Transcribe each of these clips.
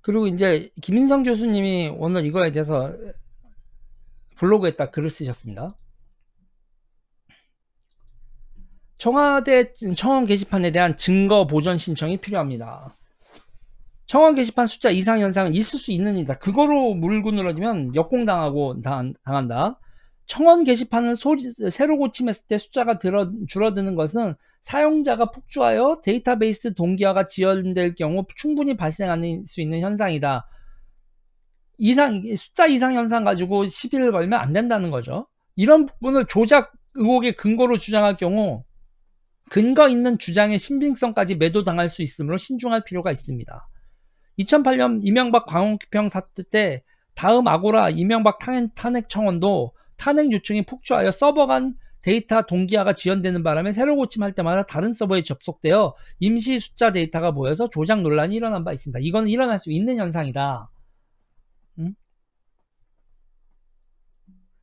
그리고 이제 김인성 교수님이 오늘 이거에 대해서 블로그에다 글을 쓰셨습니다. 청와대 청원 게시판에 대한 증거 보전 신청이 필요합니다. 청원 게시판 숫자 이상 현상은 있을 수 있는 일이다. 그거로 물고 늘어지면 역공당하고 당한다. 청원 게시판을 새로 고침했을 때 숫자가 줄어드는 것은 사용자가 폭주하여 데이터베이스 동기화가 지연될 경우 충분히 발생할 수 있는 현상이다. 숫자 이상 현상 가지고 시비를 걸면 안 된다는 거죠. 이런 부분을 조작 의혹의 근거로 주장할 경우 근거 있는 주장의 신빙성까지 매도당할 수 있으므로 신중할 필요가 있습니다. 2008년 이명박 광우병 사태 때 다음 아고라 이명박 탄핵 청원도 탄핵 요청이 폭주하여 서버 간 데이터 동기화가 지연되는 바람에 새로 고침할 때마다 다른 서버에 접속되어 임시 숫자 데이터가 모여서 조작 논란이 일어난 바 있습니다. 이건 일어날 수 있는 현상이다.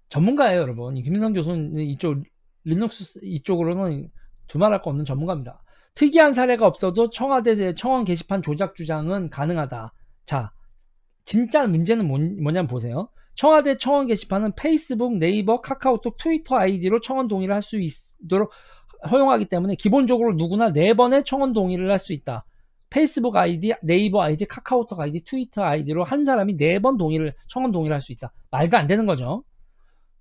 전문가예요, 여러분. 김인성 교수는 이쪽 리눅스 이쪽으로는 두말할 거 없는 전문가입니다. 특이한 사례가 없어도 청와대 청원 게시판 조작 주장은 가능하다. 자, 진짜 문제는 뭐냐면 보세요. 청와대 청원 게시판은 페이스북, 네이버, 카카오톡, 트위터 아이디로 청원 동의를 할 수 있도록 허용하기 때문에 기본적으로 누구나 4번의 청원 동의를 할 수 있다. 페이스북 아이디, 네이버 아이디, 카카오톡 아이디, 트위터 아이디로 한 사람이 4번 청원 동의를 할 수 있다. 말도 안 되는 거죠.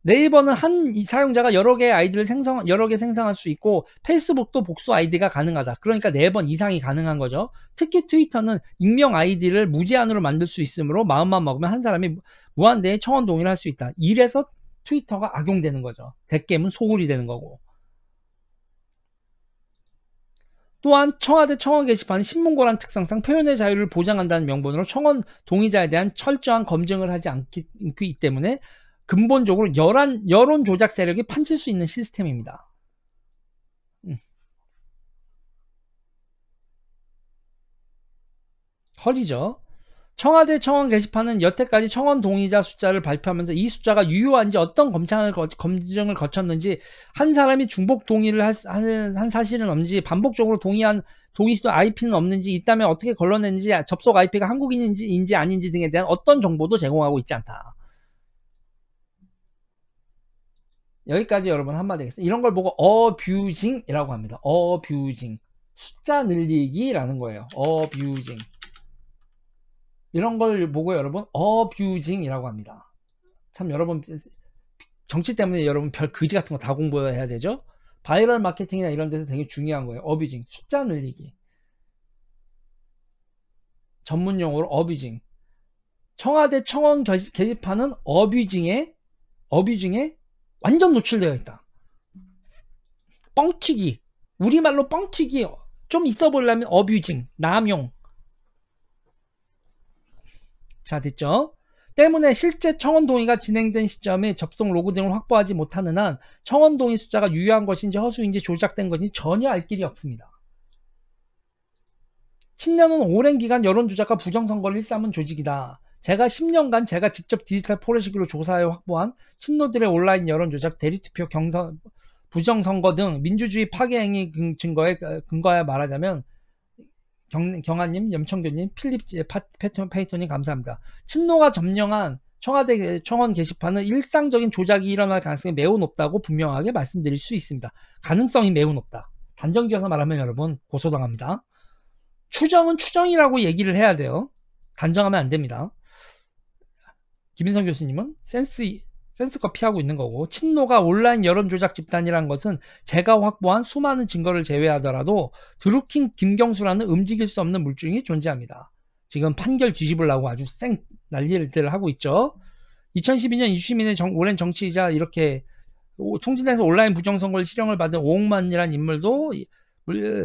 네이버는 한 사용자가 여러 개 아이디를 생성할 수 있고, 페이스북도 복수 아이디가 가능하다. 그러니까 4번 이상이 가능한 거죠. 특히 트위터는 익명 아이디를 무제한으로 만들 수 있으므로 마음만 먹으면 한 사람이 무한대의 청원 동의를 할 수 있다. 이래서 트위터가 악용되는 거죠. 대깨문 소굴이 되는 거고. 또한 청와대 청원 게시판은 신문고란 특성상 표현의 자유를 보장한다는 명분으로 청원 동의자에 대한 철저한 검증을 하지 않기 때문에 근본적으로 여론 조작 세력이 판칠 수 있는 시스템입니다. 허리죠. 청와대 청원 게시판은 여태까지 청원 동의자 숫자를 발표하면서 이 숫자가 유효한지 어떤 검증을 거쳤는지, 한 사람이 중복 동의를 한 사실은 없는지, 반복적으로 동의수도 IP는 없는지, 있다면 어떻게 걸러냈는지, 접속 IP가 한국인인지 아닌지 등에 대한 어떤 정보도 제공하고 있지 않다. 여기까지 여러분 한마디 하겠습니다. 이런 걸 보고 어뷰징이라고 합니다. 어뷰징. 숫자 늘리기라는 거예요. 어뷰징. 이런 걸 보고 여러분 어뷰징이라고 합니다. 참 여러분 정치 때문에 여러분 별 그지 같은 거 다 공부해야 되죠. 바이럴 마케팅이나 이런 데서 되게 중요한 거예요. 어뷰징. 숫자 늘리기. 전문 용어로 어뷰징. 청와대 청원 게시판은 어뷰징에 완전 노출되어 있다. 뻥튀기. 우리말로 뻥튀기. 좀 있어 보려면 어뷰징. 남용. 자, 됐죠? 때문에 실제 청원 동의가 진행된 시점에 접속 로그 등을 확보하지 못하는 한 청원 동의 숫자가 유효한 것인지 허수인지 조작된 것인지 전혀 알 길이 없습니다. 친년은 오랜 기간 여론조작과 부정선거를 일삼은 조직이다. 제가 10년간 제가 직접 디지털 포렌식으로 조사해 확보한 친노들의 온라인 여론조작, 대리투표, 부정선거 등 민주주의 파괴 행위 증거에 근거하여 말하자면, 경아님, 염청교님, 필립 페이토님 감사합니다. 친노가 점령한 청와대 청원 게시판은 일상적인 조작이 일어날 가능성이 매우 높다고 분명하게 말씀드릴 수 있습니다. 가능성이 매우 높다. 단정지어서 말하면 여러분 고소당합니다. 추정은 추정이라고 얘기를 해야 돼요. 단정하면 안 됩니다. 김인성 교수님은 센스껏 피하고 있는 거고, 친노가 온라인 여론조작 집단이라는 것은 제가 확보한 수많은 증거를 제외하더라도 드루킹 김경수라는 움직일 수 없는 물증이 존재합니다. 지금 판결 뒤집으려고 아주 난리를 하고 있죠. 2012년 이주시민의 오랜 정치이자 이렇게 통진에서 온라인 부정선거를 실형을 받은 오홍만이라는 인물도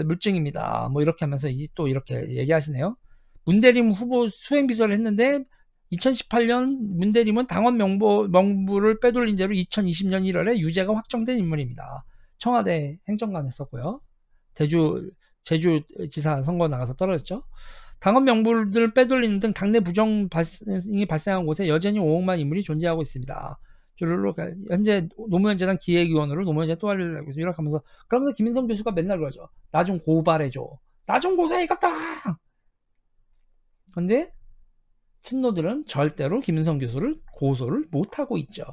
물증입니다. 뭐 이렇게 하면서 또 이렇게 얘기하시네요. 문대림 후보 수행비서를 했는데 2018년 문대림은 당원 명부를 빼돌린 죄로 2020년 1월에 유죄가 확정된 인물입니다. 청와대 행정관 했었고요. 제주지사 선거 나가서 떨어졌죠. 당원 명부를 빼돌리는 등 당내 부정 발생이 발생한 곳에 여전히 오홍만 인물이 존재하고 있습니다. 현재 노무현재단 기획위원으로 노무현재 또 하려고 해서 이렇게 하면서, 그러면서 김인성 교수가 맨날 그러죠. 나 좀 고발해줘. 나 좀 고소해야겠다. 근데 친노들은 절대로 김은성 교수를 고소를 못하고 있죠.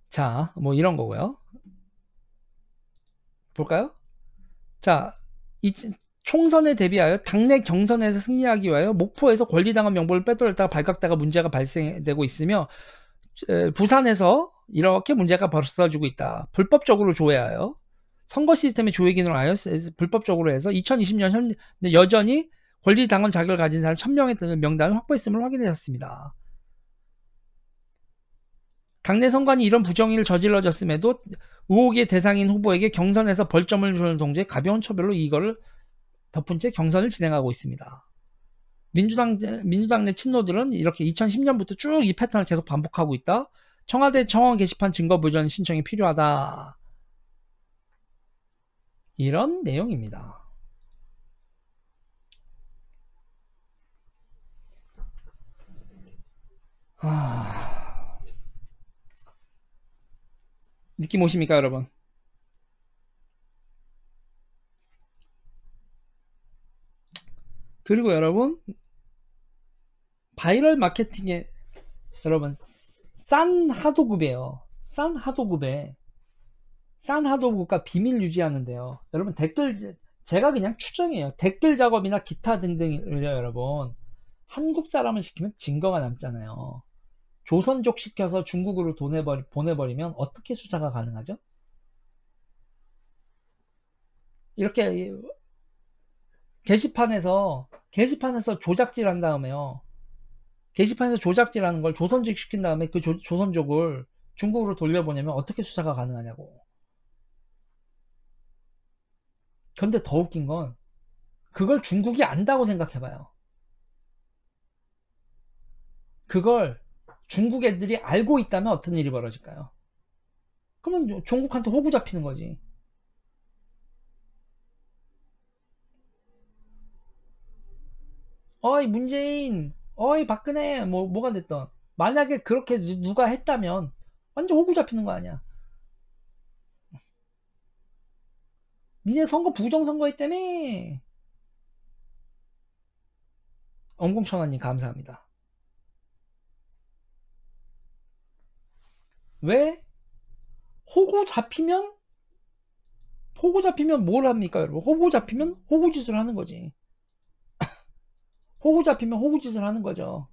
자, 뭐 이런 거고요. 볼까요? 자, 이 총선에 대비하여 당내 경선에서 승리하기 위하여 목포에서 권리당한 명부를 빼돌렸다가 발각다가 문제가 발생되고 있으며 부산에서 이렇게 문제가 벌어지고 있다. 불법적으로 조회하여 선거 시스템의 조회 기능을 하여 불법적으로 해서 2020년 여전히 권리당원 자격을 가진 사람 1000명의 명단을 확보했음을 확인했습니다. 당내 선관위 이런 부정의를 저질러졌음에도 의혹의 대상인 후보에게 경선에서 벌점을 주는 동시에 가벼운 처벌로 이거를 덮은 채 경선을 진행하고 있습니다. 민주당 내 친노들은 이렇게 2010년부터 쭉 이 패턴을 계속 반복하고 있다. 청와대 청원 게시판 증거 보전 신청이 필요하다. 이런 내용입니다. 느낌 오십니까, 여러분? 그리고 여러분, 바이럴 마케팅에 여러분 싼 하도급이에요. 싼 하도급과 비밀 유지하는데요. 여러분 제가 그냥 추정해요. 댓글 작업이나 기타 등등을요, 여러분. 한국 사람을 시키면 증거가 남잖아요. 조선족 시켜서 중국으로 보내버리면 어떻게 수사가 가능하죠? 이렇게 게시판에서 조작질 한 다음에요. 게시판에서 조작질하는 걸 조선족 시킨 다음에 그 조선족을 중국으로 돌려보내면 어떻게 수사가 가능하냐고. 근데 더 웃긴 건 그걸 중국이 안다고 생각해봐요. 그걸 중국 애들이 알고 있다면 어떤 일이 벌어질까요? 그러면 중국한테 호구 잡히는 거지. 어이 문재인, 어이 박근혜, 뭐가 됐던. 만약에 그렇게 누가 했다면 완전 호구 잡히는 거 아니야. 니네 선거 부정선거했다며. 엄공천원님 감사합니다. 왜? 호구 잡히면 뭘 합니까, 여러분? 호구 잡히면 호구 짓을 하는 거지. 호구 잡히면 호구 짓을 하는 거죠.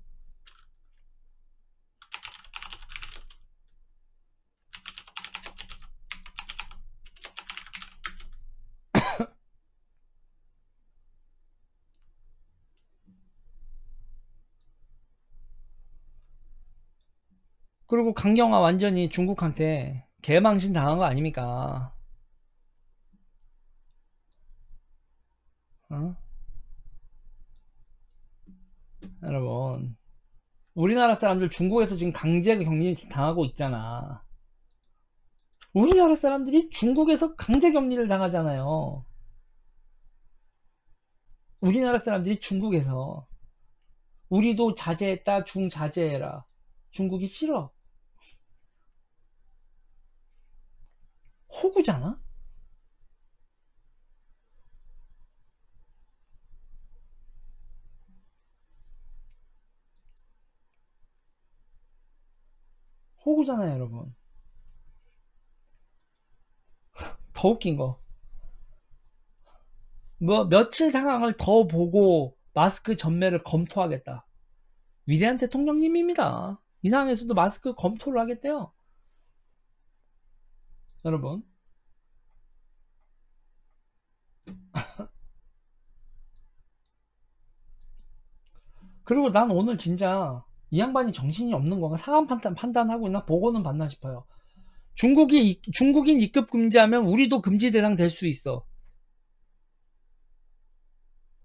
그리고 강경화 완전히 중국한테 개망신 당한 거 아닙니까? 어? 여러분, 우리나라 사람들 중국에서 지금 강제 격리 당하고 있잖아. 우리나라 사람들이 중국에서 강제 격리를 당하잖아요. 우리나라 사람들이 중국에서 우리도 자제했다, 중자제해라. 중국이 싫어. 호구잖아? 호구잖아요, 여러분. 더 웃긴 거. 며칠 상황을 더 보고 마스크 전매를 검토하겠다. 위대한 대통령님입니다. 이 상황에서도 마스크 검토를 하겠대요. 여러분. 그리고 난 오늘 진짜 이 양반이 정신이 없는 건가 상황 판단하고 있나 보고는 봤나 싶어요. 중국인 입국 금지하면 우리도 금지 대상 될 수 있어.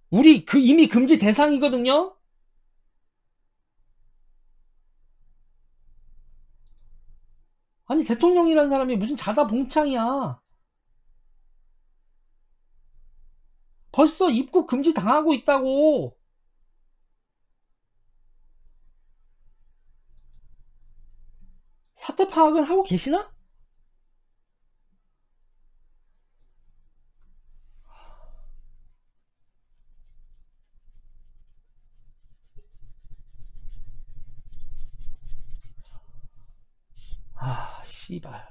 우리 이미 금지 대상이거든요. 아니 대통령이라는 사람이 무슨 자다 봉창이야. 벌써 입국 금지 당하고 있다고. 사태 파악을 하고 계시나? 씨발.